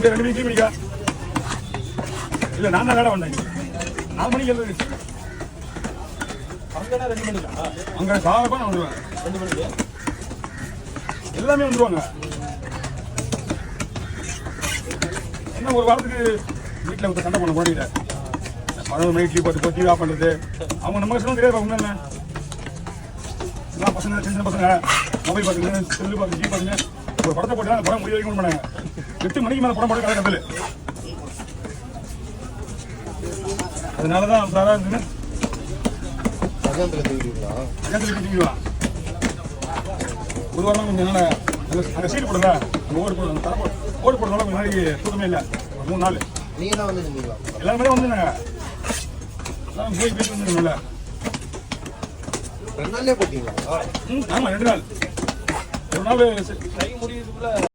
அப்படியே 2 மணிக்கு மணிக்கா இல்லை நான் தான் வேலை வந்தேன் 4 மணிக்கு எழுது அங்கடா 2 மணிக்கா அங்கே சாதகம் நான் வந்துடுவேன் 2 மணிக்கு எல்லாமே வந்துடுவாங்க. என்ன ஒரு வாரத்துக்கு வீட்டில் ஒரு சண்டை பண்ண போனீங்க 11 மணிக்கு டீ போட்டு டிவி ஆஃப் பண்ணுறது அவங்க நம்ம கஷ்டம் கிடையாது. அவங்க என்ன எல்லாம் பசங்க சின்ன பசங்க மொபைல் பார்த்துங்க செல்லு பார்த்து டிவி பார்த்துங்க ஒரு படத்தை போட்டு அந்த படம் முடிய வைக்க பண்ணாங்க 8 மணிக்கு மேலே படம் போட்டு கதை அதனால தான் சாரா இருந்துன்னு டிவிலாம் ஒரு வாரம் கொஞ்சம் நல்லா அங்கே சீட்டு போடுங்க அங்கே ஓடு போடுங்க தர ஓடு போடுறதுனால கொஞ்சம் நாளைக்கு தூக்கமே இல்லை 3 நாள் நீங்கள் தான் வந்துருந்தீங்களா? எல்லாருமே வந்துருந்தாங்க எல்லாம் போய் போயிட்டு வந்துருந்தோம்ல 2 நாள்லேயே போட்டீங்களா? ஆமாம் 2 நாள் ஒரு நாள் கை முடியுதுக்குள்ள